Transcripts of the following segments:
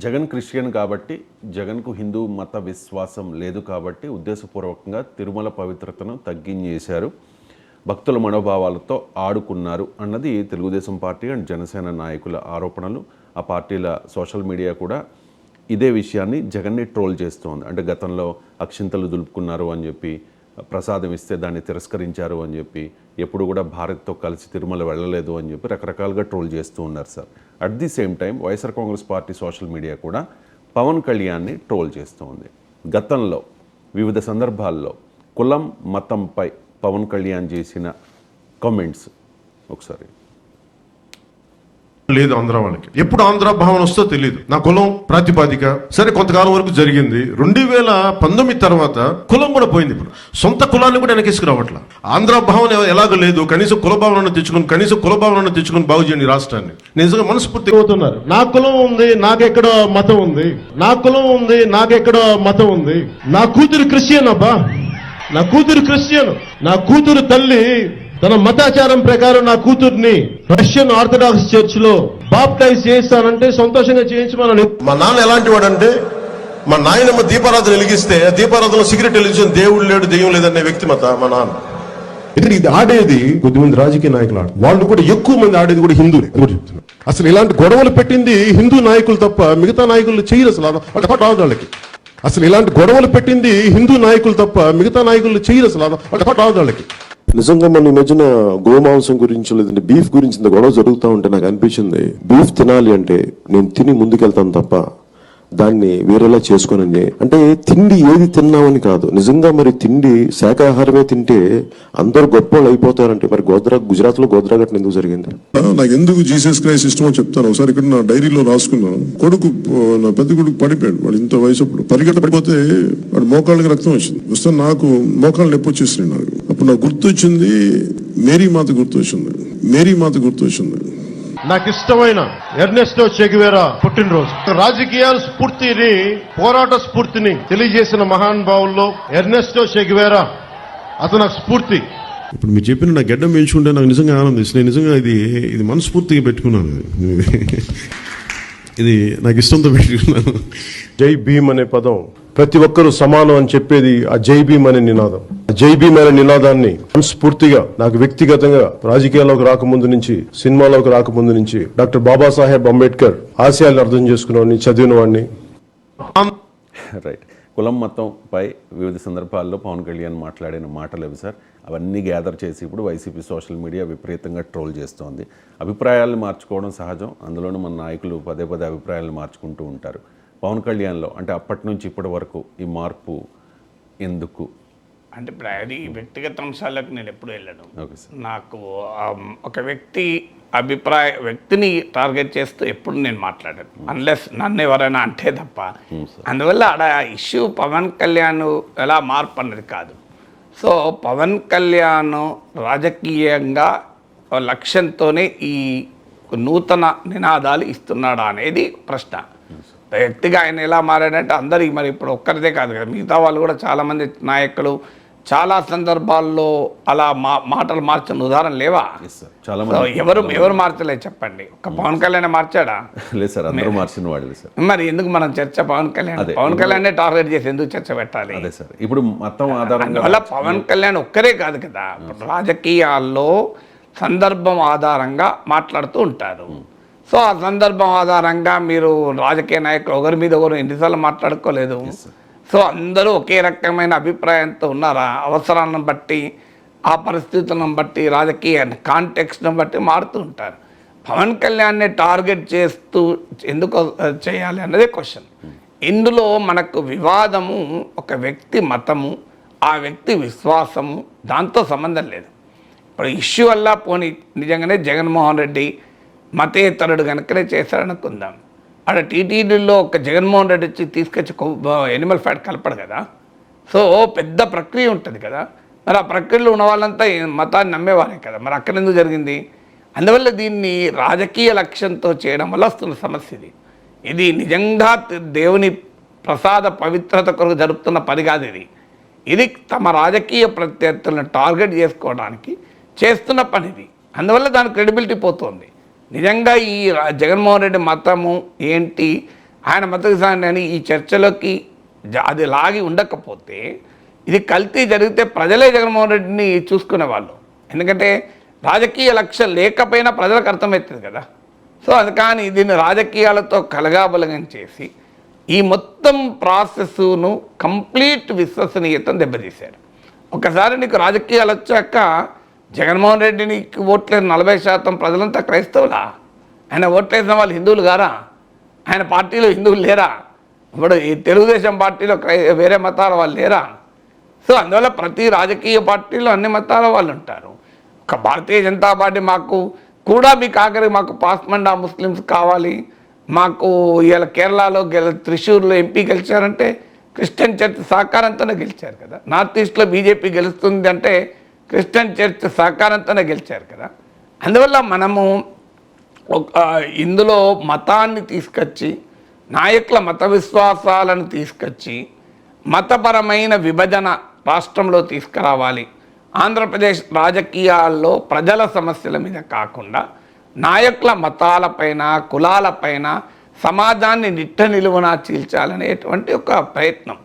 Jagan Christian కాబట్టి జగన్కు హిందూ మత విశ్వాసం లేదు కాబట్టి ఉద్దేశపూర్వకంగా తిరుమల పవిత్రతను తగ్గించేశారు, భక్తుల మనోభావాలతో ఆడుకున్నారు అన్నది తెలుగుదేశం పార్టీ అండ్ జనసేన నాయకుల ఆరోపణలు. ఆ పార్టీల సోషల్ మీడియా కూడా ఇదే విషయాన్ని జగన్ని ట్రోల్ చేస్తోంది. అంటే గతంలో అక్షింతలు దులుపుకున్నారు అని చెప్పి, ప్రసాదం ఇస్తే దాన్ని తిరస్కరించారు అని చెప్పి, ఎప్పుడు కూడా భారత్తో కలిసి తిరుమల వెళ్ళలేదు అని చెప్పి రకరకాలుగా ట్రోల్ చేస్తూ ఉన్నారు sir. At the same time YSR Congress party social media కూడా పవన్ కళ్యాణ్ని ట్రోల్ చేస్తూ ఉంది. గతంలో వివిధ సందర్భాల్లో కులం మతంపై పవన్ కళ్యాణ్ చేసిన కామెంట్స్ ఒకసారి. లేదు ఆంధ్ర వాళ్ళకి ఎప్పుడు ఆంధ్ర భావన వస్తో తెలియదు. నా కులం ప్రాతిపాదిక సరే కొంతకాలం వరకు జరిగింది. 2019 తర్వాత కులం కూడా పోయింది. ఇప్పుడు సొంత కులాన్ని కూడా వెనకేసుకురావట్లా. ఆంధ్ర భావన ఎలాగో లేదు. కనీసం కుల భావనను తెచ్చుకుని బాగు చేయండి రాష్ట్రాన్ని. నిజంగా మనస్ఫూర్తిగా అవుతున్నారు. నా కులం ఉంది, నాకెక్కడో మతం ఉంది. నా కులం ఉంది, నాకెక్కడో మతం ఉంది. నా కూతురు క్రిస్టియన్ అబ్బా, నా కూతురు క్రిస్టియన్. నా కూతురు తల్లి తన మతాచారం ప్రకారం నా కూతుర్ని రష్యన్ ఆర్థడాక్స్ చర్చ్ లో బాప్టైజ్ చేస్తానంటే సంతోషంగా చేయించమని. మా నాన్న ఎలాంటి వాడంటే, మా నాయనమ్మ దీపారాధన వెలిగిస్తే దీపారాధనలో సిగరెట్ వెలిగించిన దేవుడు లేడు దెయ్యం లేదనే వ్యక్తి మా నాన్న. ఇది ఆడేది కొద్దిమంది రాజకీయ నాయకులు వాళ్ళు కూడా ఎక్కువ మంది ఆడేది కూడా హిందువులే చెప్తున్నారు. అసలు ఇలాంటి గొడవలు పెట్టింది హిందూ నాయకులు తప్ప మిగతా నాయకులు చేయరు. వాళ్ళకి అసలు ఇలాంటి గొడవలు పెట్టింది హిందూ నాయకులు తప్ప మిగతా నాయకులు చేయరు. వాళ్ళకి నిజంగా మన ఈ మధ్యన గోమాంసం గురించి లేదంటే బీఫ్ గురించి ఇంత గొడవ జరుగుతూ ఉంటే నాకు అనిపించింది, బీఫ్ తినాలి అంటే నేను తిని ముందుకెళ్తాను తప్ప దాన్ని వేరేలా చేసుకోనని. అంటే తిండి ఏది తిన్నామని కాదు, నిజంగా మరి తిండి శాకాహారమే తింటే అందరూ గొప్ప వాళ్ళు అయిపోతారంటే మరి గుజరాత్ లో గోద్రా ఘటన ఎందుకు జరిగింది? నాకు ఎందుకు జీసస్ క్రైస్ట్ ఇష్టమో చెప్తాను. ఒకసారి ఇక్కడ నా డైరీలో రాసుకున్నాను. నా పెద్ద కొడుకు పడిపోయాడు. వాడు ఇంత వయసు అప్పుడు పరిగెట్ట పడిపోతే వాడు మోకాళ్ళకి రక్తం వచ్చింది. వస్తే నాకు మోకాళ్ళు నొప్పి వచ్చేసింది. నాకు అప్పుడు నాకు గుర్తొచ్చింది మేరీ మాత గుర్తొచ్చింది. నాకు ఇష్టమైన ఎర్నెస్టో చే గెవేరా పుట్టినరోజు. రాజకీయాల స్ఫూర్తిని, పోరాట స్ఫూర్తిని తెలియజేసిన మహానుభావుల్లో ఎర్నెస్టో చే గెవేరా అతను నాకు స్ఫూర్తి. ఇప్పుడు మీరు చెప్పిన నా గెడ్డం పెంచుకుంటే నాకు నిజంగా ఆనందిస్తుంది. నేను నిజంగా ఇది మనస్ఫూర్తిగా పెట్టుకున్నాను. ఇది నాకు ఇష్టంతో పెట్టుకున్నాను. జై భీమ్ అనే పదం ప్రతి ఒక్కరూ సమానం అని చెప్పేది ఆ జై భీమ్ అనే నినాదం. జై భీమ్ అనే నినాదాన్ని మనస్ఫూర్తిగా నాకు వ్యక్తిగతంగా రాజకీయాల్లోకి రాకముందు నుంచి, సినిమాలోకి రాకముందు నుంచి డాక్టర్ బాబాసాహెబ్ అంబేద్కర్ ఆశయాలను అర్థం చేసుకున్నవాడిని, చదివిన వాడిని. రైట్. కులం మతంపై వివిధ సందర్భాల్లో పవన్ కళ్యాణ్ మాట్లాడిన మాటలు అవి సార్. అవన్నీ గ్యాదర్ చేసి ఇప్పుడు వైసీపీ సోషల్ మీడియా విపరీతంగా ట్రోల్ చేస్తోంది. అభిప్రాయాలను మార్చుకోవడం సహజం. అందులోనూ మన నాయకులు పదే అభిప్రాయాలను మార్చుకుంటూ ఉంటారు. పవన్ కళ్యాణ్లో అంటే అప్పటి నుంచి ఇప్పటి వరకు ఈ మార్పు ఎందుకు? అంటే ఇప్పుడు అది వ్యక్తిగత అంశాలకు నేను ఎప్పుడు వెళ్ళను. నాకు ఒక వ్యక్తిని టార్గెట్ చేస్తూ ఎప్పుడు నేను మాట్లాడాను, అన్లెస్ నన్ను ఎవరైనా అంటే తప్ప. అందువల్ల ఆడ ఇష్యూ పవన్ కళ్యాణ్ ఎలా మార్పు అన్నది కాదు. సో పవన్ కళ్యాణ్ రాజకీయంగా లక్ష్యంతోనే ఈ నూతన నినాదాలు ఇస్తున్నాడా అనేది ప్రశ్న. వ్యక్తిగా ఆయన ఎలా మారాడంటే అందరికి మరి ఇప్పుడు ఒక్కరిదే కాదు కదా, మిగతా వాళ్ళు కూడా చాలామంది నాయకులు చాలా సందర్భాల్లో అలా మాటలు మార్చిన ఉదాహరణ లేవా? ఎవరు మార్చలేదు చెప్పండి. ఒక పవన్ కళ్యాణ్ మార్చాడా? లేదు సార్, అందరూ మార్చిన వాళ్ళు సార్. మరి ఎందుకు మనం చర్చ పవన్ కళ్యాణ్ టార్గెట్ చేసి ఎందుకు చర్చ పెట్టాలి? అదే సార్, ఇప్పుడు మొత్తం ఆధారంగా వల్ల పవన్ కళ్యాణ్ ఒక్కరే కాదు కదా, రాజకీయాల్లో సందర్భం ఆధారంగా మాట్లాడుతూ ఉంటారు. సో ఆ సందర్భం ఆధారంగా మీరు రాజకీయ నాయకులు ఒకరి మీద ఒకరు ఎన్నిసార్లు మాట్లాడుకోలేదు. సో అందరూ ఒకే రకమైన అభిప్రాయంతో ఉన్నారా? అవసరాలను బట్టి, ఆ పరిస్థితులను బట్టి, రాజకీయ కాంటెక్స్ట్ను బట్టి మారుతూ ఉంటారు. పవన్ కళ్యాణ్ని టార్గెట్ చేస్తూ ఎందుకు చేయాలి అన్నదే క్వశ్చన్. ఇందులో మనకు వివాదము ఒక వ్యక్తి మతము, ఆ వ్యక్తి విశ్వాసము, దాంతో సంబంధం లేదు. ఇప్పుడు ఇష్యూ వల్ల పోనీ నిజంగానే జగన్మోహన్ రెడ్డి మతేతరుడు కనుకనే చేశారనుకుందాం. అక్కడ టీటీడీలో ఒక జగన్మోహన్ రెడ్డి వచ్చి తీసుకొచ్చి ఎనిమల్ ఫ్యాట్ కలపడు కదా. సో పెద్ద ప్రక్రియ ఉంటుంది కదా. మరి ఆ ప్రక్రియలో ఉన్న వాళ్ళంతా మతాన్ని నమ్మేవారే కదా. మరి అక్కడ ఎందుకు జరిగింది? అందువల్ల దీన్ని రాజకీయ లక్ష్యంతో చేయడం వల్ల వస్తున్న సమస్య ఇది. ఇది నిజంగా దేవుని ప్రసాద పవిత్రత కొరకు జరుపుతున్న పని కాదు. ఇది తమ రాజకీయ ప్రత్యర్థులను టార్గెట్ చేసుకోవడానికి చేస్తున్న పని ఇది. అందువల్ల దాని క్రెడిబిలిటీ పోతుంది. నిజంగా ఈ జగన్మోహన్ రెడ్డి మతము ఏంటి, ఆయన మత విశ్వాసాన్ని అని ఈ చర్చలోకి అది లాగి ఉండకపోతే ఇది కల్తీ జరిగితే ప్రజలే జగన్మోహన్ రెడ్డిని చూసుకునేవాళ్ళు. ఎందుకంటే రాజకీయ లక్ష్యం లేకపోయినా ప్రజలకు అర్థమవుతుంది కదా. సో అది కానీ దీన్ని రాజకీయాలతో కలగాబలగం చేసి ఈ మొత్తం ప్రాసెస్ను కంప్లీట్ విశ్వసనీయతను దెబ్బతీశారు. ఒకసారి నీకు రాజకీయాలు వచ్చాక జగన్మోహన్ రెడ్డిని ఓట్లేని 40% ప్రజలంతా క్రైస్తవులా? ఆయన ఓట్లేసిన వాళ్ళు హిందువులు గారా? ఆయన పార్టీలో హిందువులు లేరా? ఇప్పుడు ఈ తెలుగుదేశం పార్టీలో వేరే మతాల వాళ్ళు లేరా? సో అందువల్ల ప్రతి రాజకీయ పార్టీలో అన్ని మతాల వాళ్ళు ఉంటారు. ఒక భారతీయ జనతా పార్టీ మాకు కూడా మీకు ఆఖరికి మాకు పాస్మండా ముస్లిమ్స్ కావాలి, మాకు ఇవాళ కేరళలో త్రిశూర్లో ఎంపీ గెలిచారంటే క్రిస్టియన్ చర్చ్ సహకారంతోనే గెలిచారు కదా. నార్త్ ఈస్ట్లో బీజేపీ గెలుస్తుంది అంటే క్రిస్టియన్ చర్చ్ సహకారంతోనే గెలిచారు కదా. అందువల్ల మనము ఇందులో మతాన్ని తీసుకొచ్చి నాయకుల మత విశ్వాసాలను తీసుకొచ్చి మతపరమైన విభజన రాష్ట్రంలో తీసుకురావాలి. ఆంధ్రప్రదేశ్ రాజకీయాల్లో ప్రజల సమస్యల మీద కాకుండా నాయకుల మతాలపైన కులాలపైన సమాజాన్ని నిట్ట నిలువున చీల్చాలనేటువంటి ఒక ప్రయత్నం.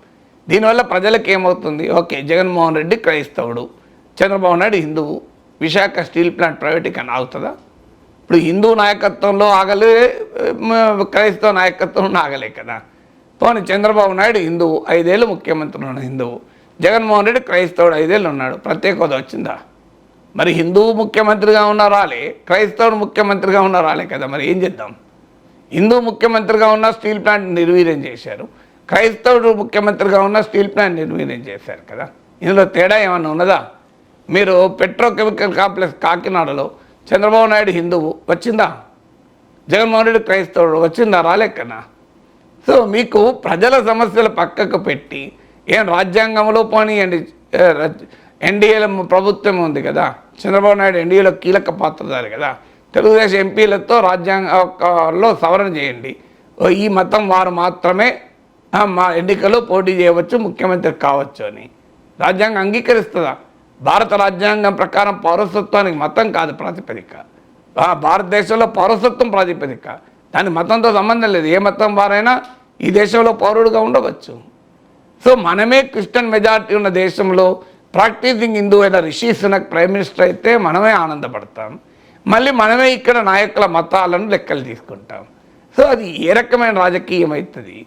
దీనివల్ల ప్రజలకు ఏమవుతుంది? ఓకే, జగన్మోహన్ రెడ్డి క్రైస్తవుడు, చంద్రబాబు నాయుడు హిందువు, విశాఖ స్టీల్ ప్లాంట్ ప్రైవేటీకరణ ఆగుతుందా? ఇప్పుడు హిందూ నాయకత్వంలో ఆగలే, క్రైస్తవ నాయకత్వంలో ఆగలే కదా. పోనీ చంద్రబాబు నాయుడు హిందువు, 5 ఏళ్ళు ముఖ్యమంత్రి ఉన్న హిందువు, జగన్మోహన్ రెడ్డి క్రైస్తవుడు 5 ఏళ్ళు ఉన్నాడు, ప్రత్యేక హోదా వచ్చిందా? మరి హిందువు ముఖ్యమంత్రిగా ఉన్నా రాలే, క్రైస్తవుడు ముఖ్యమంత్రిగా ఉన్నా రాలే కదా. మరి ఏం చేద్దాం? హిందూ ముఖ్యమంత్రిగా ఉన్న స్టీల్ ప్లాంట్ నిర్వీర్యం చేశారు, క్రైస్తవుడు ముఖ్యమంత్రిగా ఉన్న స్టీల్ ప్లాంట్ నిర్వీర్యం చేశారు కదా. ఇందులో తేడా ఏమన్నా ఉన్నదా? మీరు పెట్రోకెమికల్ కాంప్లెక్స్ కాకినాడలో చంద్రబాబు నాయుడు హిందువు వచ్చిందా? జగన్మోహన్ రెడ్డి క్రైస్తవుడు వచ్చిందా? రాలే కదా. సో మీకు ప్రజల సమస్యలు పక్కకు పెట్టి ఏం రాజ్యాంగంలో పోనీయండి, ఎన్డీఏలో ప్రభుత్వం ఉంది కదా, చంద్రబాబు నాయుడు ఎన్డీఏలో కీలక పాత్రధారి కదా, తెలుగుదేశం ఎంపీలతో రాజ్యాంగంలో సవరణ చేయండి, ఈ మతం వారు మాత్రమే మా ఎన్నికల్లో పోటీ చేయవచ్చు, ముఖ్యమంత్రి కావచ్చు అని రాజ్యాంగం అంగీకరిస్తుందా? భారత రాజ్యాంగం ప్రకారం పౌరసత్వానికి మతం కాదు ప్రాతిపదిక, భారతదేశంలో పౌరసత్వం ప్రాతిపదిక, దాని మతంతో సంబంధం లేదు. ఏ మతం వారైనా ఈ దేశంలో పౌరుడుగా ఉండవచ్చు. సో మనమే క్రిస్టియన్ మెజారిటీ ఉన్న దేశంలో ప్రాక్టీసింగ్ హిందూ అయిన రిషి సునక్ ప్రైమ్ మినిస్టర్ అయితే మనమే ఆనందపడతాం. మళ్ళీ మనమే ఇక్కడ నాయకుల మతాలను లెక్కలు తీసుకుంటాం. సో అది ఏ రకమైన రాజకీయం అవుతుంది,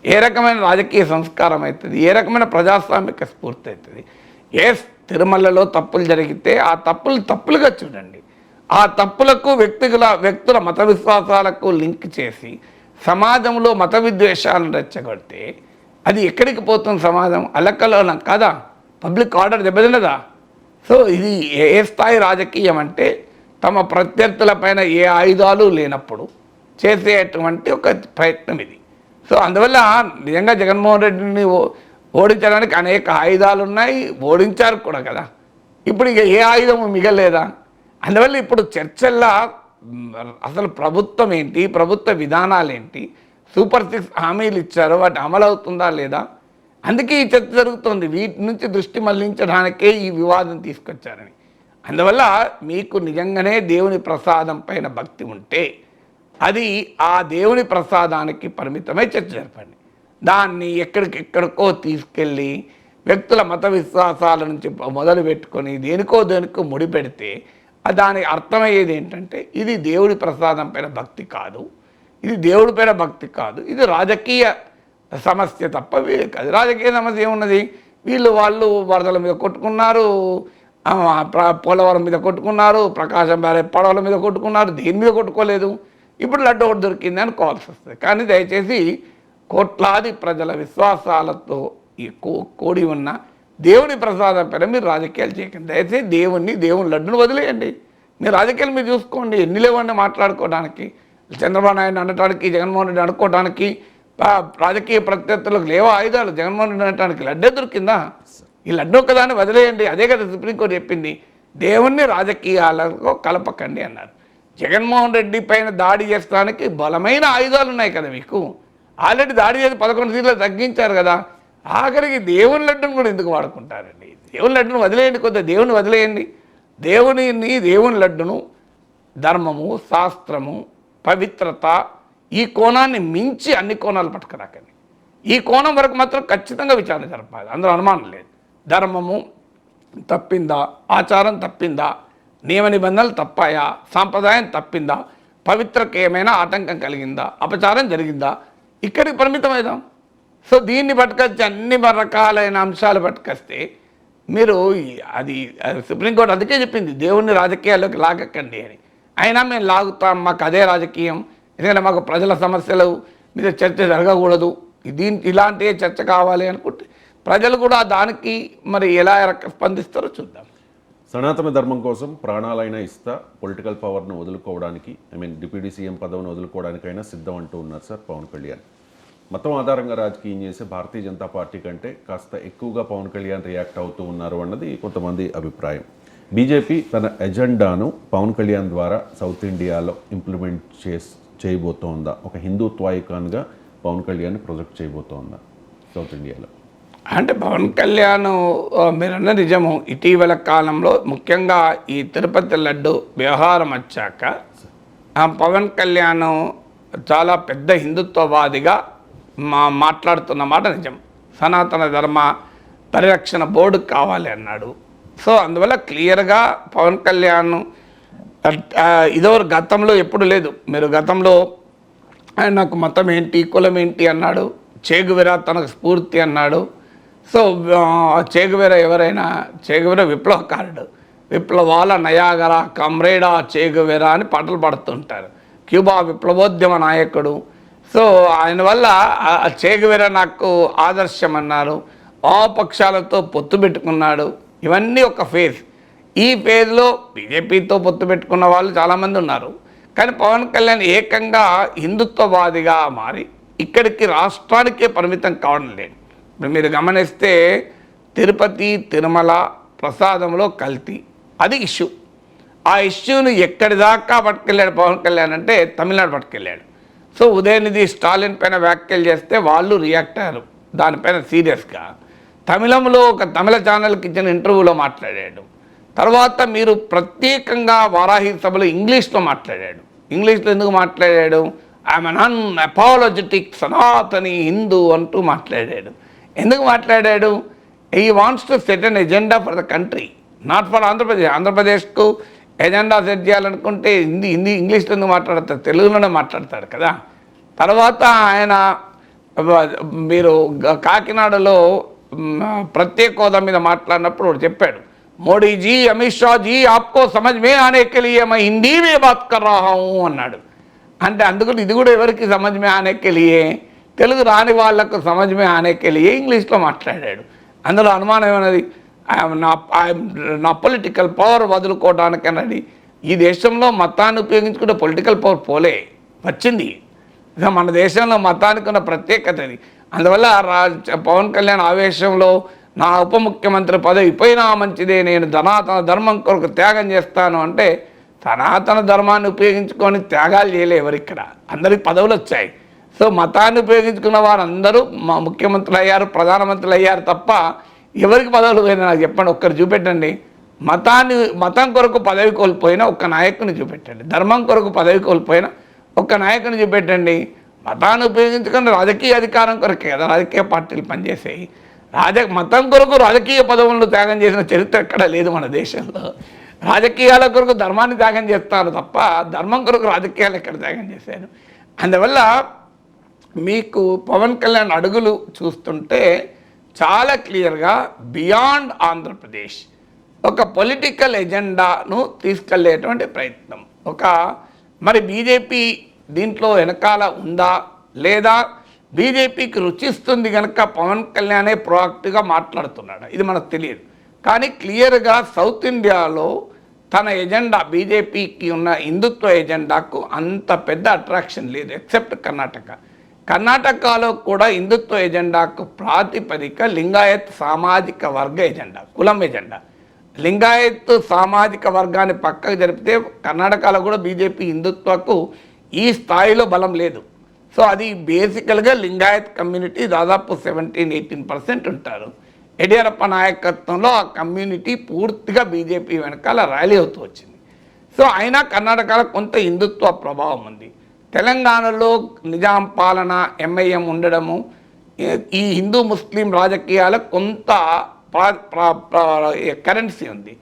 ఏ రకమైన రాజకీయ సంస్కారం అవుతుంది, ఏ రకమైన ప్రజాస్వామిక స్ఫూర్తి అవుతుంది? తిరుమలలో తప్పులు జరిగితే ఆ తప్పులుగా చూడండి, ఆ తప్పులకు వ్యక్తుల మత విశ్వాసాలకు లింక్ చేసి సమాజంలో మత విద్వేషాలను రెచ్చగొడితే అది ఎక్కడికి పోతుంది? సమాజం అలకలోనం కదా, పబ్లిక్ ఆర్డర్ దెబ్బతిన్నదా? సో ఇది ఏ స్థాయి రాజకీయం అంటే తమ ప్రత్యర్థులపైన ఏ ఆయుధాలు లేనప్పుడు చేసేటువంటి ఒక ప్రయత్నం ఇది. సో అందువల్ల నిజంగా జగన్మోహన్ రెడ్డిని ఓడించడానికి అనేక ఆయుధాలు ఉన్నాయి, ఓడించారు కూడా కదా. ఇప్పుడు ఇక ఏ ఆయుధము మిగలేదా? అందువల్ల ఇప్పుడు చర్చల్లో అసలు ప్రభుత్వం ఏంటి, ప్రభుత్వ విధానాలు ఏంటి, సూపర్ 6 హామీలు ఇచ్చారు, వాటి అమలు అవుతుందా లేదా, అందుకే ఈ చర్చ జరుగుతుంది. వీటి నుంచి దృష్టి మళ్లించడానికే ఈ వివాదం తీసుకొచ్చారని. అందువల్ల మీకు నిజంగానే దేవుని ప్రసాదం పైన భక్తి ఉంటే అది ఆ దేవుని ప్రసాదానికి పరిమితమై చర్చ జరపండి. దాన్ని ఎక్కడికెక్కడికో తీసుకెళ్ళి వ్యక్తుల మత విశ్వాసాల నుంచి మొదలు పెట్టుకొని దేనికో ముడిపెడితే దానికి అర్థమయ్యేది ఏంటంటే ఇది దేవుడి ప్రసాదం పైన భక్తి కాదు, ఇది దేవుడి పైన భక్తి కాదు, ఇది రాజకీయ సమస్య తప్ప వీళ్ళు కాదు. రాజకీయ సమస్య ఏమున్నది? వాళ్ళు వరదల మీద కొట్టుకున్నారు, పోలవరం మీద కొట్టుకున్నారు, ప్రకాశం బ్యారేజ్ పడవల మీద కొట్టుకున్నారు, దేని మీద కొట్టుకోలేదు. ఇప్పుడు లడ్డు ఒకటి దొరికింది అనుకోవాల్సి వస్తుంది. కానీ దయచేసి కోట్లాది ప్రజల విశ్వాసాలతో ఈ కూడి ఉన్న దేవుని ప్రసాదం పైన మీరు రాజకీయాలు చేయకండి. దయచేసి దేవుని లడ్డును వదిలేయండి. మీరు రాజకీయాలు మీరు చూసుకోండి, ఎన్ని లేవన్నీ మాట్లాడుకోవడానికి, చంద్రబాబు నాయుడు అనటానికి, జగన్మోహన్ రెడ్డి అనుకోవడానికి, రాజకీయ ప్రత్యర్థులకు లేవో ఆయుధాలు. జగన్మోహన్ రెడ్డి అనటానికి లడ్డే దొరికిందా? ఈ లడ్డు ఒక్కదాన్ని వదిలేయండి. అదే కదా సుప్రీంకోర్టు చెప్పింది, దేవుణ్ణి రాజకీయాలకు కలపకండి అన్నారు. జగన్మోహన్ రెడ్డి పైన దాడి చేస్తానికి బలమైన ఆయుధాలు ఉన్నాయి కదా మీకు. ఆల్రెడీ దాడి చేసి 11 సీట్లు తగ్గించారు కదా. ఆఖరికి దేవుని లడ్డును కూడా ఎందుకు వాడుకుంటారండి? దేవుని లడ్డును వదిలేయండి, కొద్దిగా దేవుని వదిలేయండి. దేవుని లడ్డును ధర్మము, శాస్త్రము, పవిత్రత ఈ కోణాన్ని మించి అన్ని కోణాలు పట్టుకురాకండి. ఈ కోణం వరకు మాత్రం ఖచ్చితంగా విచారణ జరపాలి, అందులో అనుమానం లేదు. ధర్మము తప్పిందా, ఆచారం తప్పిందా, నియమ నిబంధనలు తప్పాయా, సాంప్రదాయం తప్పిందా, పవిత్రకు ఏమైనా ఆటంకం కలిగిందా, అపచారం జరిగిందా, ఇక్కడికి పరిమితమైదాం. సో దీన్ని పట్టుకొచ్చి అన్ని రకాలైన అంశాలు పట్టుకొస్తే మీరు అది సుప్రీంకోర్టు అందుకే చెప్పింది దేవుణ్ణి రాజకీయాల్లోకి లాగకండి అని. అయినా మేము లాగుతాం, మాకు అదే రాజకీయం, ఎందుకంటే మాకు ప్రజల సమస్యలు మీద చర్చ జరగకూడదు, ఇలాంటి చర్చ కావాలి అనుకుంటే ప్రజలు కూడా దానికి మరి ఎలా స్పందిస్తారో చూద్దాం. సనాతన ధర్మం కోసం ప్రాణాలైనా ఇస్తా, పొలిటికల్ పవర్ను వదులుకోవడానికి, డిప్యూటీ సీఎం పదవిని వదులుకోవడానికైనా సిద్ధం అంటూ ఉన్నారు సార్ పవన్ కళ్యాణ్. మతం ఆధారంగా రాజకీయం చేసే భారతీయ జనతా పార్టీ కంటే కాస్త ఎక్కువగా పవన్ కళ్యాణ్ రియాక్ట్ అవుతూ ఉన్నారు అన్నది కొంతమంది అభిప్రాయం. బీజేపీ తన ఎజెండాను పవన్ కళ్యాణ్ ద్వారా సౌత్ ఇండియాలో ఇంప్లిమెంట్ చేయబోతోందా? ఒక హిందుత్వ ఐకాన్గా పవన్ కళ్యాణ్ ప్రొజెక్ట్ చేయబోతోందా సౌత్ ఇండియాలో? అంటే పవన్ కళ్యాణ్ మీరన్న నిజము, ఇటీవల కాలంలో ముఖ్యంగా ఈ తిరుపతి లడ్డు వ్యవహారం వచ్చాక పవన్ కళ్యాణ్ చాలా పెద్ద హిందుత్వవాదిగా మాట్లాడుతున్న మాట నిజం. సనాతన ధర్మ పరిరక్షణ బోర్డు కావాలి అన్నాడు. సో అందువల్ల క్లియర్గా పవన్ కళ్యాణ్ ఇదో గతంలో ఎప్పుడు లేదు. మీరు గతంలో ఆయన నాకు మతం ఏంటి, కులం ఏంటి అన్నాడు. చేగువేరా తనకు స్ఫూర్తి అన్నాడు. సో చేగువేరా ఎవరైనా, చేగువేరా విప్లవకారుడు, విప్లవాల నయాగరా కమ్రేడా చేగువేరా అని పాటలు పాడుతుంటారు. క్యూబా విప్లవోద్యమ నాయకుడు. సో ఆయన వల్ల చేగువేరా నాకు ఆదర్శం అన్నారు. వామపక్షాలతో పొత్తు పెట్టుకున్నాడు. ఇవన్నీ ఒక ఫేజ్. ఈ ఫేజ్లో బీజేపీతో పొత్తు పెట్టుకున్న వాళ్ళు చాలామంది ఉన్నారు. కానీ పవన్ కళ్యాణ్ ఏకంగా హిందుత్వవాదిగా మారి ఇక్కడికి రాష్ట్రానికే పరిమితం కావడం లేదు. ఇప్పుడు మీరు గమనిస్తే తిరుపతి తిరుమల ప్రసాదంలో కల్తీ, అది ఇష్యూ. ఆ ఇష్యూని ఎక్కడి దాకా పట్టుకెళ్ళాడు పవన్ కళ్యాణ్ అంటే తమిళనాడు పట్టుకెళ్ళాడు. సో ఉదయనిధి స్టాలిన్ పైన వ్యాఖ్యలు చేస్తే వాళ్ళు రియాక్ట్ అయ్యారు దానిపైన సీరియస్గా. తమిళంలో ఒక తమిళ ఛానల్కి ఇచ్చిన ఇంటర్వ్యూలో మాట్లాడాడు. తర్వాత మీరు ప్రత్యేకంగా వారాహి సభలో ఇంగ్లీష్లో మాట్లాడాడు. ఇంగ్లీష్లో ఎందుకు మాట్లాడాడు? I'm an apologetic Sanatani Hindu అంటూ మాట్లాడాడు. ఎందుకు మాట్లాడాడు? ఈ wants to set an agenda for the country, not for Andhra Pradesh. ఆంధ్రప్రదేశ్కు ఎజెండా సెట్ చేయాలనుకుంటే ఇంగ్లీష్లో ఎందుకు మాట్లాడతాడు? తెలుగులోనే మాట్లాడతాడు కదా. తర్వాత ఆయన మీరు కాకినాడలో ప్రత్యేక హోదా మీద మాట్లాడినప్పుడు చెప్పాడు, మోడీజీ అమిత్ షాజీ ఆప్కో సమజ్ మే ఆనే కే లియే మై హిందీ మే బాత్ కర్ రహా హూ అన్నాడు. అంటే అందుకు ఇది కూడా ఎవరికి సమజ్ మే ఆనే కే లియే, తెలుగు రాని వాళ్లకు సమజ్ మే ఆనే కే లియే ఇంగ్లీష్లో మాట్లాడాడు. అందులో అనుమానం ఏమన్నది? నా పొలిటికల్ పవర్ వదులుకోవడానికి అన్నది. ఈ దేశంలో మతాన్ని ఉపయోగించుకుంటే పొలిటికల్ పవర్ పోలే, వచ్చింది. మన దేశంలో మతానికి ఉన్న ప్రత్యేకత అది. అందువల్ల పవన్ కళ్యాణ్ ఆవేశంలో నా ఉప ముఖ్యమంత్రి పదవి పోయినా మంచిదే, నేను సనాతన ధర్మం కొరకు త్యాగం చేస్తాను అంటే, సనాతన ధర్మాన్ని ఉపయోగించుకొని త్యాగాలు చేయలే ఎవరిక్కడ, అందరికి పదవులు వచ్చాయి. సో మతాన్ని ఉపయోగించుకున్న వారందరూ మా ముఖ్యమంత్రులు అయ్యారు, ప్రధానమంత్రులు అయ్యారు తప్ప ఎవరికి పదవులు పోయినా నాకు చెప్పండి, ఒక్కరు చూపెట్టండి. మతం కొరకు పదవి కోల్పోయిన ఒక్క నాయకుని చూపెట్టండి, ధర్మం కొరకు పదవి కోల్పోయిన ఒక్క నాయకుని చూపెట్టండి. మతాన్ని ఉపయోగించుకొని రాజకీయ అధికారం కొరకే కదా రాజకీయ పార్టీలు పనిచేసాయి. మతం కొరకు రాజకీయ పదవులను త్యాగం చేసిన చరిత్ర ఎక్కడ లేదు మన దేశంలో. రాజకీయాల కొరకు ధర్మాన్ని త్యాగం చేస్తారు తప్ప ధర్మం కొరకు రాజకీయాలు ఎక్కడ త్యాగం చేశారు? అందువల్ల మీకు పవన్ కళ్యాణ్ అడుగులు చూస్తుంటే చాలా క్లియర్గా బియాండ్ ఆంధ్రప్రదేశ్ ఒక పొలిటికల్ ఎజెండాను తీసుకెళ్లేటువంటి ప్రయత్నం. మరి బీజేపీ దీంట్లో వెనకాల ఉందా లేదా, బీజేపీకి రుచిస్తుంది కనుక పవన్ కళ్యాణే ప్రోయాక్టివ్గా మాట్లాడుతున్నాడు, ఇది మనకు తెలియదు. కానీ క్లియర్గా సౌత్ ఇండియాలో తన ఎజెండా, బీజేపీకి ఉన్న హిందుత్వ ఎజెండాకు అంత పెద్ద అట్రాక్షన్ లేదు ఎక్సెప్ట్ కర్ణాటకలో కూడా హిందుత్వ ఎజెండాకు ప్రాతిపదిక లింగాయత్ సామాజిక వర్గ ఎజెండా, కులం ఎజెండా. లింగాయత్ సామాజిక వర్గాన్ని పక్కకు జరిపితే కర్ణాటకలో కూడా బీజేపీ హిందుత్వకు ఈ స్థాయిలో బలం లేదు. సో అది బేసికల్గా లింగాయత్ కమ్యూనిటీ దాదాపు 17-18% ఉంటారు. యడియూరప్ప నాయకత్వంలో ఆ కమ్యూనిటీ పూర్తిగా బీజేపీ వెనకాల ర్యాలీ అవుతూ వచ్చింది. సో అయినా కర్ణాటకలో కొంత హిందుత్వ ప్రభావం ఉంది. తెలంగాణలో నిజాం పాలన ఎంఐఎం ఉండడము ఈ హిందూ ముస్లిం రాజకీయాలకు కొంత కరెన్సీ ఉంది.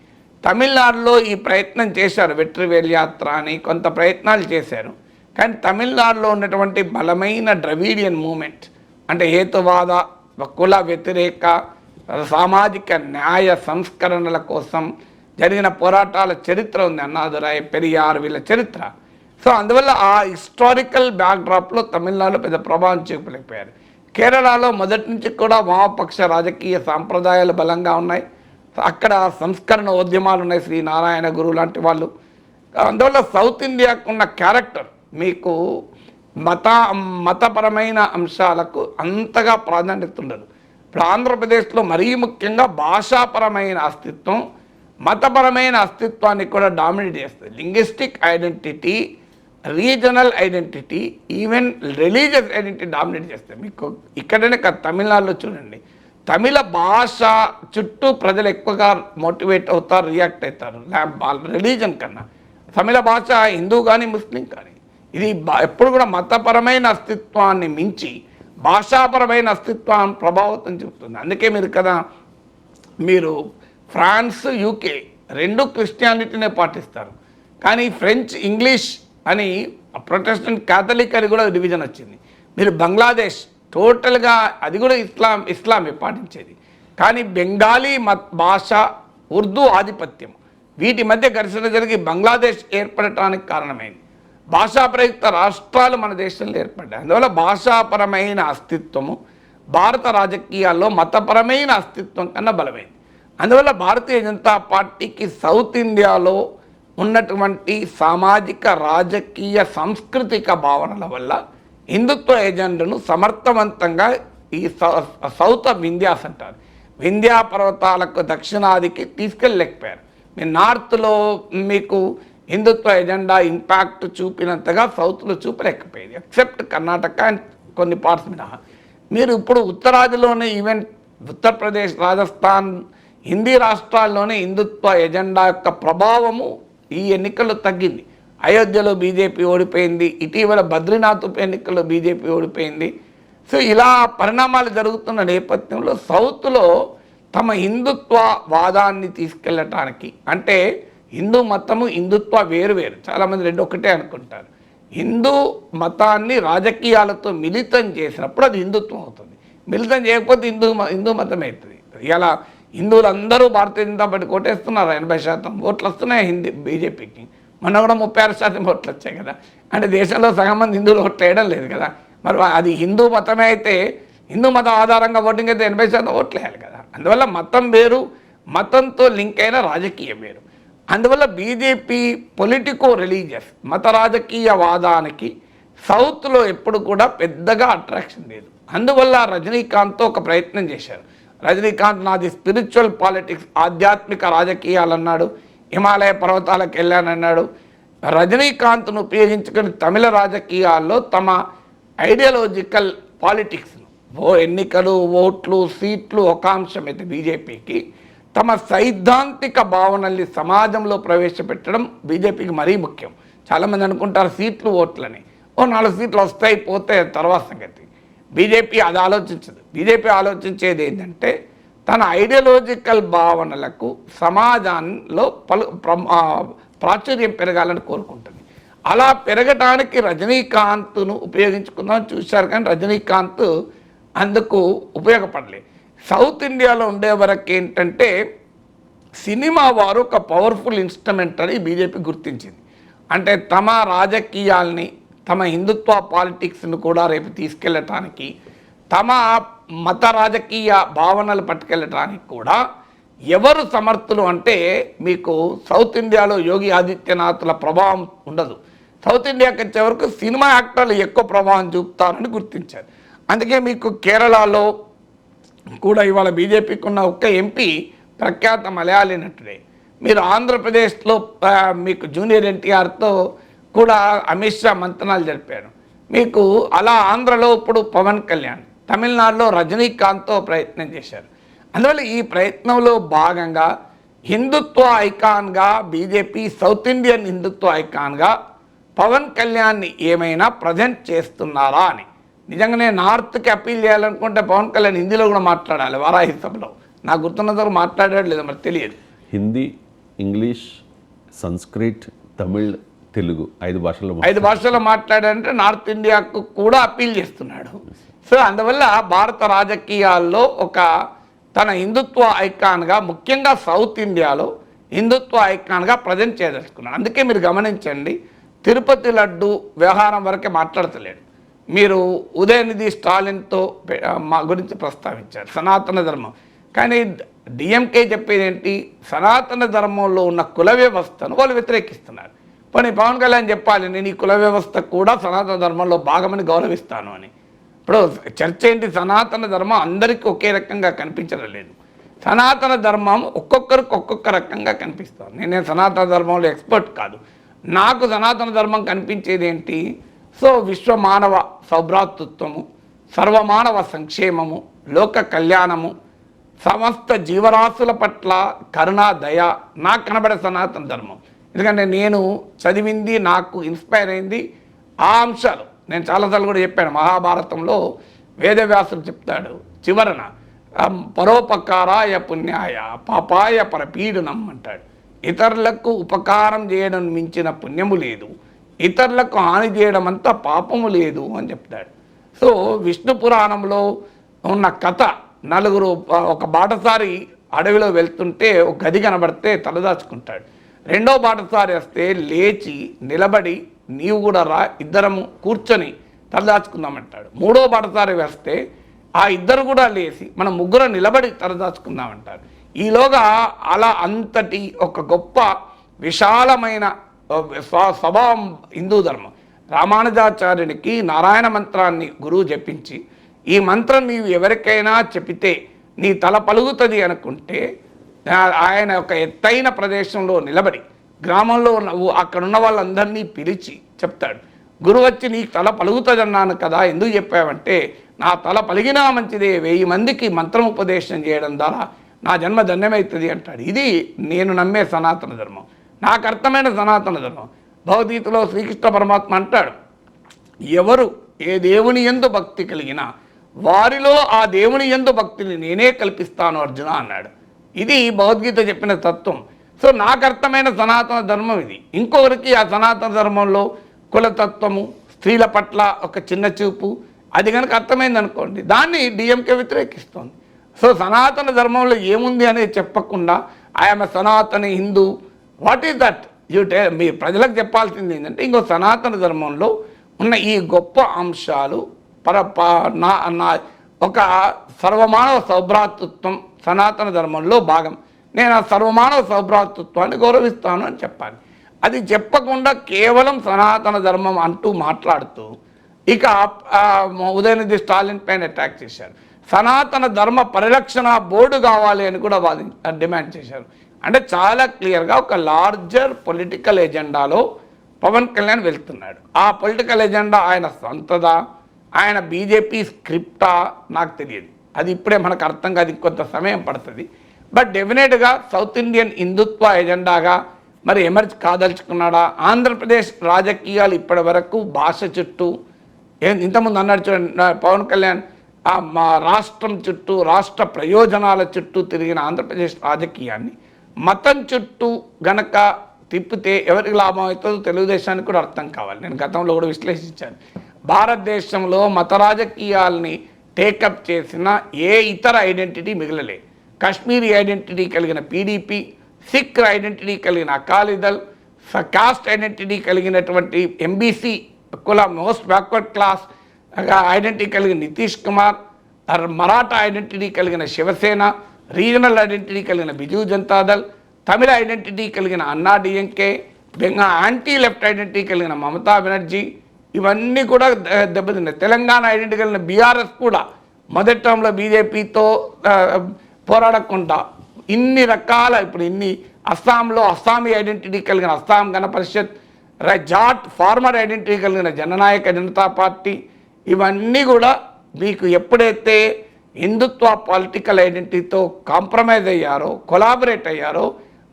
తమిళనాడులో ఈ ప్రయత్నం చేశారు, వెట్రివేల్ యాత్ర అని కొంత ప్రయత్నాలు చేశారు. కానీ తమిళనాడులో ఉన్నటువంటి బలమైన ద్రవిడియన్ మూమెంట్ అంటే హేతువాద, కుల వ్యతిరేక, సామాజిక న్యాయ సంస్కరణల కోసం జరిగిన పోరాటాల చరిత్ర ఉంది, అన్నాదురాయ్, పెరియార్ వీళ్ళ చరిత్ర. సో అందువల్ల ఆ హిస్టారికల్ బ్యాక్డ్రాప్లో తమిళనాడులో పెద్ద ప్రభావం చూపలేకపోయారు. కేరళలో మొదటి నుంచి కూడా వామపక్ష రాజకీయ సాంప్రదాయాలు బలంగా ఉన్నాయి. అక్కడ సంస్కరణ ఉద్యమాలు ఉన్నాయి, శ్రీ నారాయణ గురు లాంటి వాళ్ళు. అందువల్ల సౌత్ ఇండియాకు ఉన్న క్యారెక్టర్ మీకు మతపరమైన అంశాలకు అంతగా ప్రాధాన్యత ఉండదు. ఇప్పుడు ఆంధ్రప్రదేశ్లో మరీ ముఖ్యంగా భాషాపరమైన అస్తిత్వం మతపరమైన అస్తిత్వాన్ని కూడా డామినేట్ చేస్తుంది. Linguistic identity, regional identity, even religious identity dominate చేస్తాయి. మీకు ఇక్కడనే కాదు, తమిళనాడులో చూడండి, తమిళ భాష చుట్టూ ప్రజలు ఎక్కువగా మోటివేట్ అవుతారు, రియాక్ట్ అవుతారు రిలీజన్ కన్నా. తమిళ భాష హిందూ కానీ ముస్లిం కానీ ఇది ఎప్పుడు కూడా మతపరమైన అస్తిత్వాన్ని మించి భాషాపరమైన అస్తిత్వాన్ని ప్రభావితం చూపుతుంది. అందుకే మీరు ఫ్రాన్స్, యూకే రెండు క్రిస్టియానిటీనే పాటిస్తారు, కానీ ఫ్రెంచ్, ఇంగ్లీష్ అని ప్రొటెస్టెంట్, క్యాథలిక్ అని కూడా డివిజన్ వచ్చింది. మీరు బంగ్లాదేశ్ టోటల్గా అది కూడా ఇస్లామే పాటించేది, కానీ బెంగాలీ భాష, ఉర్దూ ఆధిపత్యం వీటి మధ్య ఘర్షణ జరిగి బంగ్లాదేశ్ ఏర్పడటానికి కారణమైంది. భాషా ప్రయుక్త రాష్ట్రాలు మన దేశంలో ఏర్పడ్డాయి. అందువల్ల భాషాపరమైన అస్తిత్వము భారత రాజకీయాల్లో మతపరమైన అస్తిత్వం కన్నా బలమైంది. అందువల్ల భారతీయ జనతా పార్టీకి సౌత్ ఇండియాలో ఉన్నటువంటి సామాజిక, రాజకీయ, సాంస్కృతిక భావనల వల్ల హిందుత్వ ఎజెండాను సమర్థవంతంగా ఈ సౌత్ ఆఫ్ వింధ్యాస్ అంటారు, వింధ్యా పర్వతాలకు దక్షిణాదికి తీసుకెళ్ళలేకపోయారు. మీ నార్త్లో మీకు హిందుత్వ ఎజెండా ఇంపాక్ట్ చూపినంతగా సౌత్లో చూపలేకపోయేది, ఎక్సెప్ట్ కర్ణాటక అండ్ కొన్ని పార్ట్స్ మినహా. మీరు ఇప్పుడు ఉత్తరాదిలోనే, ఈవెన్ ఉత్తరప్రదేశ్, రాజస్థాన్, హిందీ రాష్ట్రాల్లోనే హిందుత్వ ఎజెండా యొక్క ప్రభావము ఈ ఎన్నికల్లో తగ్గింది. అయోధ్యలో బీజేపీ ఓడిపోయింది, ఇటీవల బద్రీనాథ్ ఉప ఎన్నికల్లో బీజేపీ ఓడిపోయింది. సో ఇలా పరిణామాలు జరుగుతున్న నేపథ్యంలో సౌత్లో తమ హిందుత్వ వాదాన్ని తీసుకెళ్ళటానికి, అంటే హిందూ మతము, హిందుత్వ వేరు, చాలామంది రెండు ఒకటే అనుకుంటారు. హిందూ మతాన్ని రాజకీయాలతో మిళితం చేసినప్పుడు అది హిందుత్వం అవుతుంది, మిళితం చేయకపోతే హిందూ మతం అవుతుంది. ఇలా హిందువులు అందరూ భారతీయ జనతా పార్టీ కోటేస్తున్నారు, 80% ఓట్లు వస్తున్నాయి బీజేపీకి. మొన్న కూడా 36% ఓట్లు వచ్చాయి కదా. అంటే దేశంలో సగం మంది హిందువులు ఓట్లు వేయడం లేదు కదా. మరి అది హిందూ మతమే అయితే, హిందూ మతం ఆధారంగా ఓటింగ్ అయితే 80% ఓట్లు వేయాలి కదా. అందువల్ల మతం వేరు, మతంతో లింక్ అయిన రాజకీయం వేరు. అందువల్ల బీజేపీ పొలిటికో రిలీజియస్ మత రాజకీయ వాదానికి సౌత్లో ఎప్పుడు కూడా పెద్దగా అట్రాక్షన్ లేదు. అందువల్ల రజనీకాంత్తో ఒక ప్రయత్నం చేశారు. రజనీకాంత్ నాది స్పిరిచువల్ పాలిటిక్స్, ఆధ్యాత్మిక రాజకీయాలు అన్నాడు, హిమాలయ పర్వతాలకు వెళ్ళానన్నాడు. రజనీకాంత్ను ఉపయోగించుకుని తమిళ రాజకీయాల్లో తమ ఐడియాలజికల్ పాలిటిక్స్ను, ఎన్నికలు, ఓట్లు, సీట్లు ఒక అంశం అయితే బీజేపీకి, తమ సైద్ధాంతిక భావనల్ని సమాజంలో ప్రవేశపెట్టడం బీజేపీకి మరీ ముఖ్యం. చాలామంది అనుకుంటారు సీట్లు, ఓట్లని, 4 సీట్లు వస్తాయి పోతే తర్వాత సంగతి. బీజేపీ అది ఆలోచించదు. బీజేపీ ఆలోచించేది ఏంటంటే తన ఐడియాలజికల్ భావనలకు సమాజంలో ప్రాచుర్యం పెరగాలని కోరుకుంటుంది. అలా పెరగటానికి రజనీకాంత్ను ఉపయోగించుకుందాం చూశారు, కానీ రజనీకాంత్ అందుకు ఉపయోగపడలేదు. సౌత్ ఇండియాలో ఉండే వరకు ఏంటంటే సినిమా వారు ఒక పవర్ఫుల్ ఇన్స్ట్రుమెంట్ అని బీజేపీ గుర్తించింది. అంటే తమ రాజకీయాల్ని, తమ హిందుత్వ పాలిటిక్స్ను కూడా రేపు తీసుకెళ్ళటానికి, తమ మత రాజకీయ భావనలు పట్టుకెళ్ళటానికి కూడా ఎవరు సమర్థులు అంటే మీకు సౌత్ ఇండియాలో యోగి ఆదిత్యనాథ్ల ప్రభావం ఉండదు. సౌత్ ఇండియాకి వచ్చే వరకు సినిమా యాక్టర్లు ఎక్కువ ప్రభావం చూపుతారని గుర్తించారు. అందుకే మీకు కేరళలో కూడా ఇవాళ బీజేపీకి ఉన్న ఒక్క ఎంపీ ప్రఖ్యాత మలయాళీ నటుడే. మీరు ఆంధ్రప్రదేశ్లో మీకు జూనియర్ ఎన్టీఆర్తో కూడా అమిత్ షా మంతనాలు జరిపారు. మీకు అలా ఆంధ్రలో ఇప్పుడు పవన్ కళ్యాణ్, తమిళనాడులో రజనీకాంత్తో ప్రయత్నం చేశారు. అందువల్ల ఈ ప్రయత్నంలో భాగంగా హిందుత్వ ఐకాన్గా బీజేపీ సౌత్ ఇండియన్ హిందుత్వ ఐకాన్గా పవన్ కళ్యాణ్ని ఏమైనా ప్రజెంట్ చేస్తున్నారా అని. నిజంగానే నార్త్కి అప్పీల్ చేయాలనుకుంటే పవన్ కళ్యాణ్ హిందీలో కూడా మాట్లాడాలి వారాహి సభలో. నాకు గుర్తున్నంత మాట్లాడాడు లేదా మరి తెలియదు. హిందీ, ఇంగ్లీష్, సంస్కృత్, తమిళ్, తెలుగు 5 భాషల్లో 5 భాషల్లో మాట్లాడాడంటే నార్త్ ఇండియాకు కూడా అప్పీల్ చేస్తున్నాడు. సో అందువల్ల భారత రాజకీయాల్లో ఒక తన హిందుత్వ ఐకాన్గా, ముఖ్యంగా సౌత్ ఇండియాలో హిందుత్వ ఐకాన్గా ప్రజెంట్ చేయదలుచుకున్నాడు. అందుకే మీరు గమనించండి, తిరుపతి లడ్డు వ్యవహారం వరకే మాట్లాడతలేడు. మీరు ఉదయనిధి స్టాలిన్తో మా గురించి ప్రస్తావించారు సనాతన ధర్మం. కానీ డిఎంకే చెప్పేది ఏంటి? సనాతన ధర్మంలో ఉన్న కుల వ్యవస్థను వాళ్ళు వ్యతిరేకిస్తున్నారు. పోనీ పవన్ కళ్యాణ్ చెప్పాలి, నేను ఈ కుల వ్యవస్థ కూడా సనాతన ధర్మంలో భాగమని గౌరవిస్తాను అని. ఇప్పుడు చర్చ ఏంటి? సనాతన ధర్మం అందరికీ ఒకే రకంగా కనిపించడం లేదు. సనాతన ధర్మం ఒక్కొక్కరికి ఒక్కొక్క రకంగా కనిపిస్తుంది. నేను సనాతన ధర్మంలో ఎక్స్పర్ట్ కాదు. నాకు సనాతన ధర్మం కనిపించేది ఏంటి? సో విశ్వ మానవ సౌభ్రాతృత్వము, సర్వమానవ సంక్షేమము, లోక కళ్యాణము, సమస్త జీవరాశుల పట్ల కరుణ, దయ నాకు కనబడే సనాతన ధర్మం. ఎందుకంటే నేను చదివింది, నాకు ఇన్స్పైర్ అయింది ఆ అంశాలు. నేను చాలాసార్లు కూడా చెప్పాను, మహాభారతంలో వేదవ్యాసుడు చెప్తాడు చివరన, పరోపకారాయ పుణ్యాయ పాపాయ పరపీడనం అంటాడు. ఇతరులకు ఉపకారం చేయడం మించిన పుణ్యము లేదు, ఇతరులకు హాని చేయడం అంతా పాపము లేదు అని చెప్తాడు. సో విష్ణు పురాణంలో ఉన్న కథ, నలుగురు ఒక బాటసారి అడవిలో వెళ్తుంటే ఒక గది కనబడితే తలదాచుకుంటాడు. రెండో బాటసారి వస్తే లేచి నిలబడి నీవు కూడా రా, ఇద్దరము కూర్చొని తలదాచుకుందామంటాడు. మూడో బాటసారి వస్తే ఆ ఇద్దరు కూడా లేచి మనం ముగ్గురు నిలబడి తలదాచుకుందామంటారు. ఈలోగా అలా అంతటి ఒక గొప్ప విశాలమైన స్వభావం హిందూ ధర్మం. రామానుజాచార్యునికి నారాయణ మంత్రాన్ని గురువు జపించి, ఈ మంత్రం నీవు ఎవరికైనా చెప్పితే నీ తల పలుగుతుంది అనుకుంటే, ఆయన ఒక ఎత్తైన ప్రదేశంలో నిలబడి గ్రామంలో అక్కడున్న వాళ్ళందరినీ పిలిచి చెప్తాడు, గురువు వచ్చి నీకు తల పలుగుతుంది అన్నాను కదా, ఎందుకు చెప్పావంటే నా తల పలిగినా మంచిదే, 1000 మందికి మంత్రం ఉపదేశం చేయడం ద్వారా నా జన్మ ధన్యమవుతుంది అంటాడు. ఇది నేను నమ్మే సనాతన ధర్మం, నాకు అర్థమైన సనాతన ధర్మం. భగవద్గీతలో శ్రీకృష్ణ పరమాత్మ అంటాడు, ఎవరు ఏ దేవుని యందు భక్తి కలిగినా వారిలో ఆ దేవుని యందు భక్తిని నేనే కల్పిస్తాను అర్జున అన్నాడు. ఇది భగవద్గీత చెప్పిన తత్వం. సో నాకు అర్థమైన సనాతన ధర్మం ఇది. ఇంకొకరికి ఆ సనాతన ధర్మంలో కులతత్వము, స్త్రీల పట్ల ఒక చిన్న చూపు, అది కనుక అర్థమైంది అనుకోండి, దాన్ని డిఎంకే వ్యతిరేకిస్తుంది. సో సనాతన ధర్మంలో ఏముంది అనేది చెప్పకుండా I am Sanatana Hindu, what is that you మీ ప్రజలకు చెప్పాల్సింది ఏంటంటే, ఇంకో సనాతన ధర్మంలో ఉన్న ఈ గొప్ప అంశాలు ఒక సర్వమానవ సౌభ్రాతృత్వం సనాతన ధర్మంలో భాగం. నేను ఆ సర్వమానవ సౌభ్రాతృత్వాన్ని గౌరవిస్తాను అని చెప్పాలి. అది చెప్పకుండా కేవలం సనాతన ధర్మం అంటూ మాట్లాడుతూ ఇక ఉదయనిధి స్టాలిన్ పైన అటాక్ చేశారు. సనాతన ధర్మ పరిరక్షణ బోర్డు కావాలి అని కూడా డిమాండ్ చేశారు. అంటే చాలా క్లియర్గా ఒక లార్జర్ పొలిటికల్ ఎజెండాలో పవన్ కళ్యాణ్ వెళ్తున్నాడు. ఆ పొలిటికల్ ఎజెండా ఆయన సొంతదా, ఆయన బీజేపీ స్క్రిప్టా నాకు తెలియదు. అది ఇప్పుడే మనకు అర్థం కాదు, కొంత సమయం పడుతుంది. బట్ డెఫినెట్గా సౌత్ ఇండియన్ హిందుత్వ ఎజెండాగా మరి ఎమర్జ్ కాదలుచుకున్నాడా? ఆంధ్రప్రదేశ్ రాజకీయాలు ఇప్పటి వరకు భాష చుట్టూ, ఇంతకుముందు అన్నాడు చూడండి పవన్ కళ్యాణ్, మా రాష్ట్రం చుట్టూ, రాష్ట్ర ప్రయోజనాల చుట్టూ తిరిగిన ఆంధ్రప్రదేశ్ రాజకీయాన్ని మతం చుట్టూ గనక తిప్పితే ఎవరికి లాభం అవుతుందో తెలుగుదేశానికి కూడా అర్థం కావాలి. నేను గతంలో కూడా విశ్లేషించాను. భారతదేశంలో మత రాజకీయాల్ని టేకప్ చేసిన ఏ ఇతర ఐడెంటిటీ మిగలలే. కాశ్మీరీ ఐడెంటిటీ కలిగిన పీడీపీ, సిక్ ఐడెంటిటీ కలిగిన అకాలీదళ్, కాస్ట్ ఐడెంటిటీ కలిగినటువంటి ఎంబీసీ కుల మోస్ట్ బ్యాక్వర్డ్ క్లాస్ ఐడెంటిటీ కలిగిన నితీష్ కుమార్, మరాఠా ఐడెంటిటీ కలిగిన శివసేన, రీజనల్ ఐడెంటిటీ కలిగిన బిజు జనతాదళ్, తమిళ ఐడెంటిటీ కలిగిన అన్నా డిఎంకే, యాంటీ లెఫ్ట్ ఐడెంటిటీ కలిగిన మమతా బెనర్జీ, ఇవన్నీ కూడా దెబ్బతిన్నాయి. తెలంగాణ ఐడెంటిటీ కలిగిన బీఆర్ఎస్ కూడా మొదటి టర్మ్లో బీజేపీతో పోరాడకుండా ఇన్ని రకాల, ఇప్పుడు ఇన్ని అస్సాంలో అస్సామీ ఐడెంటిటీ కలిగిన అస్సాం గణ పరిషత్, జాట్ ఫార్మర్ ఐడెంటిటీ కలిగిన జననాయక జనతా పార్టీ, ఇవన్నీ కూడా మీకు ఎప్పుడైతే హిందుత్వ పొలిటికల్ ఐడెంటిటీతో కాంప్రమైజ్ అయ్యారో, కొలాబరేట్ అయ్యారో,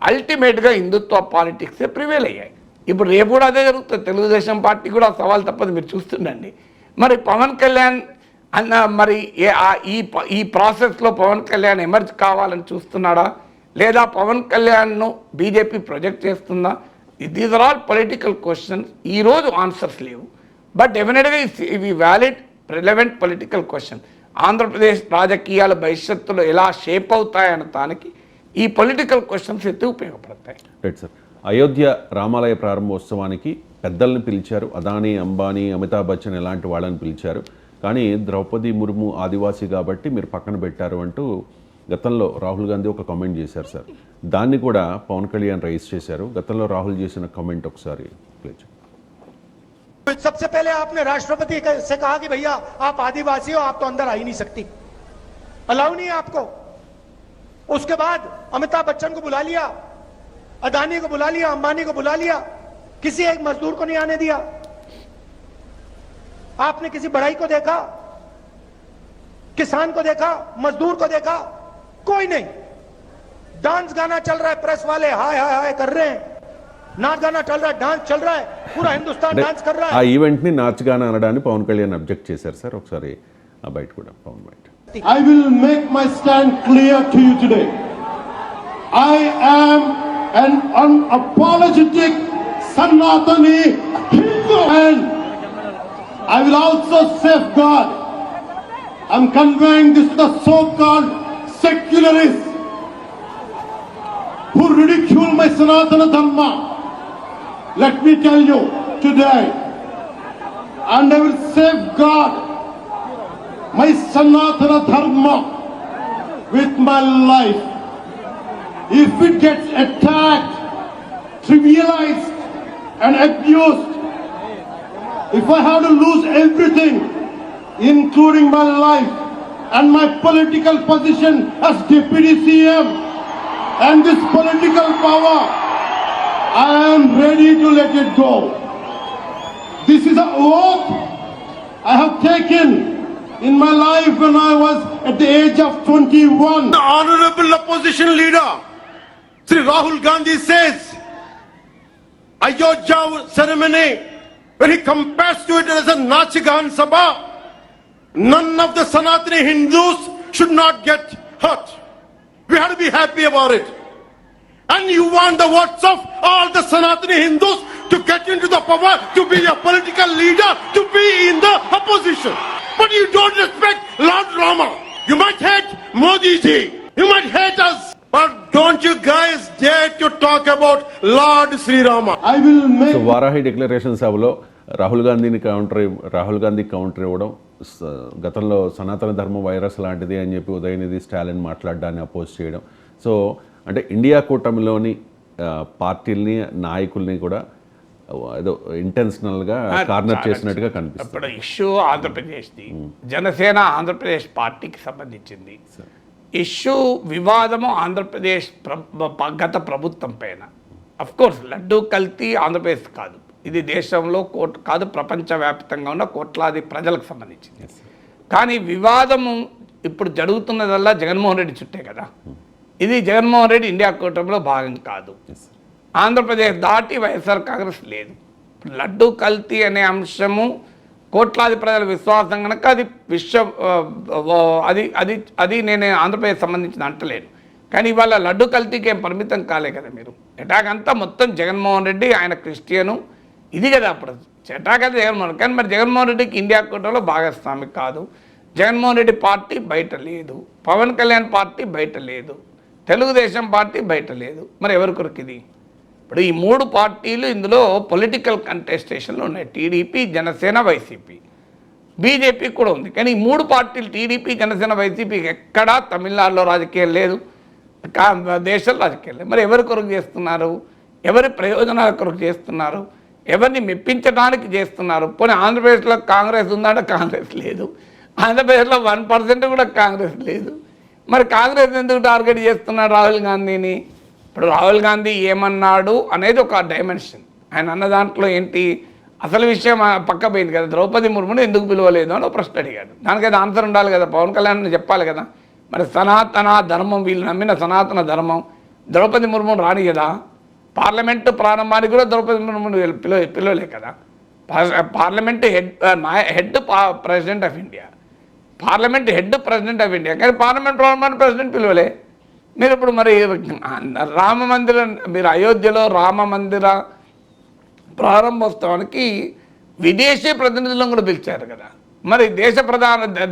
అల్టిమేట్గా హిందుత్వ పాలిటిక్సే ప్రివేల్ అయ్యాయి. ఇప్పుడు రేపు కూడా అదే జరుగుతుంది. తెలుగుదేశం పార్టీ కూడా ఆ సవాల్ తప్పదు, మీరు చూస్తుండండి. మరి పవన్ కళ్యాణ్ అన్న మరి ఈ ప్రాసెస్లో పవన్ కళ్యాణ్ ఎమర్జ్ కావాలని చూస్తున్నాడా, లేదా పవన్ కళ్యాణ్ను బీజేపీ ప్రొజెక్ట్ చేస్తుందా? These are all political questions. ఈరోజు ఆన్సర్స్ లేవు, బట్ డెఫినెట్గా ఇవి valid relevant political question. Andhra Pradesh రాజకీయాల భవిష్యత్తులో ఎలా షేప్ అవుతాయన్న దానికి ఈ పొలిటికల్ క్వశ్చన్స్ ఎత్తి ఉపయోగపడతాయి. Right sir. అయోధ్య రామాలయ ప్రారంభోత్సవానికి పెద్దల్ని పిలిచారు, అదానీ, అంబానీ, అమితాబ్ బచ్చన్ ఇలాంటి వాళ్ళని పిలిచారు. కానీ ద్రౌపది ముర్ము ఆదివాసీ కాబట్టి మీరు పక్కన పెట్టారు అంటూ గతంలో రాహుల్ గాంధీ ఒక కామెంట్ చేశారు సార్. దాన్ని కూడా పవన్ కళ్యాణ్ రైజ్ చేశారు. గతంలో రాహుల్ చేసిన కామెంట్ ఒకసారి ప్లే చేయండి. सबसे पहले आपने राष्ट्रपति से कहा कि भैया आप आदिवासी हो, आप तो अंदर आ ही नहीं सकती, अलाउ नहीं है आपको। उसके बाद अमिताभ बच्चन को बुला लिया, अदानी को बुला लिया, अंबानी को बुला लिया, किसी एक मजदूर को नहीं आने दिया। आपने किसी बढ़ई को देखा, किसान को देखा, मजदूर को देखा? कोई नहीं। डांस गाना चल रहा है, प्रेस वाले हाय हाय हाय कर रहे हैं, नाच गाना चल रहा है, डांस चल रहा है, पूरा हिंदुस्तान डांस कर रहा ఆ है। ఈవెంట్ ని నాచ్ గానా అనడాన్ని పవన్ కళ్యాణ్ అబ్జెక్ట్ చేశారు సార్. ఒకసారి ఆ బయట కూడా పవన్ బయట. I will make my stand clear to you today. I am an unapologetic Sanatani Hindu, and I will also safeguard. I'm conveying this to the so-called secularists who ridicule my Sanatana Dharma. Let me tell you today, and I will safeguard my Sanatana Dharma with my life. If it gets attacked, trivialized and abused, if I have to lose everything, including my life and my political position as Deputy CM and this political power, I am ready to let it go. This is an oath I have taken in my life when I was at the age of 21. The honorable opposition leader, Sri Rahul Gandhi says, Ayodhya ceremony, when he compares to it as a Nachigan Sabha, none of the Sanatani Hindus should not get hurt. We have to be happy about it. And you want the votes of all the Sanatani Hindus to get into the power, to be a political leader, to be in the opposition. But you don't respect Lord Rama. You might hate Modi ji. You might hate us. But don't you guys dare to talk about Lord Sri Rama. I will make so Varahi declaration సభలో Rahul Gandhi counter ఇవ్వడం, గతంలో సనాతన ధర్మం virus లాంటిది అని చెప్పి Udhayanidhi Stalin మాట్లాడడాన్ని oppose చేయడం. So అంటే ఇండియా కూటమిలోని పార్టీల్ని, నాయకుల్ని కూడా ఏదో ఇంటెన్షనల్గా కార్నర్ చేసినట్టుగా కనిపిస్తుంది. ఇప్పుడు ఇష్యూ ఆంధ్రప్రదేశ్ది, జనసేన ఆంధ్రప్రదేశ్ పార్టీకి సంబంధించింది. ఇష్యూ వివాదము ఆంధ్రప్రదేశ్ గత ప్రభుత్వం పైన. అఫ్కోర్స్ లడ్డూ కల్తీ ఆంధ్రప్రదేశ్ కాదు, ఇది దేశంలో కాదు ప్రపంచవ్యాప్తంగా ఉన్న కోట్లాది ప్రజలకు సంబంధించింది. కానీ వివాదము ఇప్పుడు జరుగుతున్నదల్లా జగన్మోహన్ రెడ్డి చుట్టే కదా. ఇది జగన్మోహన్ రెడ్డి ఇండియా కూటమిలో భాగం కాదు. ఆంధ్రప్రదేశ్ దాటి వైఎస్ఆర్ కాంగ్రెస్ లేదు. లడ్డూ కల్తీ అనే అంశము కోట్లాది ప్రజల విశ్వాసం కనుక అది అది నేను ఆంధ్రప్రదేశ్ సంబంధించిన అంటలేను. కానీ ఇవాళ లడ్డూ కల్తీకి ఏం పరిమితం కాలే కదా. మీరు అటాక్ అంతా మొత్తం జగన్మోహన్ రెడ్డి, ఆయన క్రిస్టియను, ఇది కదా అప్పుడు అటాక్ అయితే జగన్మోహన్ రెడ్డి. కానీ మరి జగన్మోహన్ రెడ్డికి ఇండియా కూటమిలో భాగస్వామి కాదు. జగన్మోహన్ రెడ్డి పార్టీ బయట లేదు, పవన్ కళ్యాణ్ పార్టీ బయట లేదు, తెలుగుదేశం పార్టీ బయట లేదు. మరి ఎవరి కొరకు ఇది? ఇప్పుడు ఈ మూడు పార్టీలు ఇందులో పొలిటికల్ కంటెస్టేషన్లు ఉన్నాయి. టీడీపీ, జనసేన, వైసీపీ, బీజేపీ కూడా ఉంది. కానీ ఈ మూడు పార్టీలు టీడీపీ, జనసేన, వైసీపీకి ఎక్కడా తమిళనాడులో రాజకీయం లేదు, దేశంలో రాజకీయం లేదు. మరి ఎవరి కొరకు చేస్తున్నారు? ఎవరి ప్రయోజనాల కొరకు చేస్తున్నారు? ఎవరిని మెప్పించడానికి చేస్తున్నారు? పోనీ ఆంధ్రప్రదేశ్లో కాంగ్రెస్ ఉందంటే కాంగ్రెస్ లేదు, ఆంధ్రప్రదేశ్లో 1% కూడా కాంగ్రెస్ లేదు. మరి కాంగ్రెస్ ఎందుకు టార్గెట్ చేస్తున్నాడు రాహుల్ గాంధీని? ఇప్పుడు రాహుల్ గాంధీ ఏమన్నాడు అనేది ఒక డైమెన్షన్. ఆయన అన్న దాంట్లో ఏంటి అసలు విషయం పక్క పోయింది కదా. ద్రౌపది ముర్మును ఎందుకు పిలవలేదు అని ఒక ప్రశ్న అడిగాడు. దానికైతే ఆన్సర్ ఉండాలి కదా, పవన్ కళ్యాణ్ చెప్పాలి కదా. మరి సనాతన ధర్మం, వీళ్ళు నమ్మిన సనాతన ధర్మం ద్రౌపది ముర్మును రాని కదా. పార్లమెంటు ప్రారంభానికి కూడా ద్రౌపది ముర్మును పిలవలే కదా. Parliament head president of India, parliament head president of India, కానీ పార్లమెంట్ ప్రారంభాన్ని ప్రెసిడెంట్ పిలవలే. మీరు ఇప్పుడు మరి రామ మందిరం, మీరు అయోధ్యలో రామ మందిర ప్రారంభోత్సవానికి విదేశీ ప్రతినిధులను కూడా పిలిచారు కదా, మరి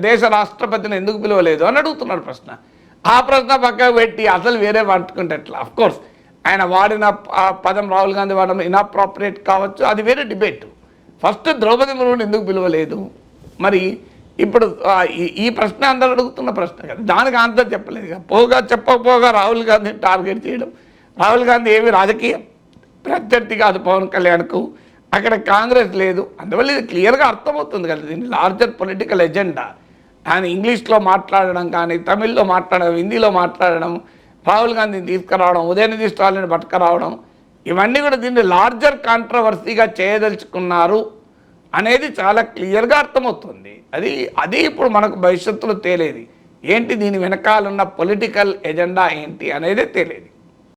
దేశ రాష్ట్రపతిని ఎందుకు పిలవలేదు అని అడుగుతున్నారు ప్రశ్న. ఆ ప్రశ్న పక్కకు పెట్టి అసలు వేరే పట్టుకుంటే ఎట్లా? అఫ్కోర్స్ ఆయన వాడిన పదం రాహుల్ గాంధీ వాడడం ఇన్అప్రాపరియేట్ కావచ్చు, అది వేరే డిబేట్. ఫస్ట్ ద్రౌపది ముర్ముని ఎందుకు పిలవలేదు? మరి ఇప్పుడు ఈ ప్రశ్న అందరూ అడుగుతున్న ప్రశ్న కదా, దానికి ఆన్సర్ చెప్పలేదు. చెప్పకపోగా రాహుల్ గాంధీని టార్గెట్ చేయడం, రాహుల్ గాంధీ ఏమి రాజకీయ ప్రత్యర్థి కాదు పవన్ కళ్యాణ్కు, అక్కడ కాంగ్రెస్ లేదు, అందువల్ల ఇది క్లియర్గా అర్థమవుతుంది కదా దీన్ని లార్జర్ పొలిటికల్ ఎజెండా. ఆయన ఇంగ్లీష్లో మాట్లాడడం కానీ, తమిళ్లో మాట్లాడడం, హిందీలో మాట్లాడడం, రాహుల్ గాంధీని తీసుకురావడం, ఉదయనిధి స్టాలిన్ పట్టుకురావడం, ఇవన్నీ కూడా దీన్ని లార్జర్ కాంట్రవర్సీగా చేయదలుచుకున్నారు అనేది చాలా క్లియర్గా అర్థమవుతుంది. అది ఇప్పుడు మనకు భవిష్యత్తులో తేలేది ఏంటి, దీని వెనకాలన్న పొలిటికల్ ఎజెండా ఏంటి అనేదే తేలేది.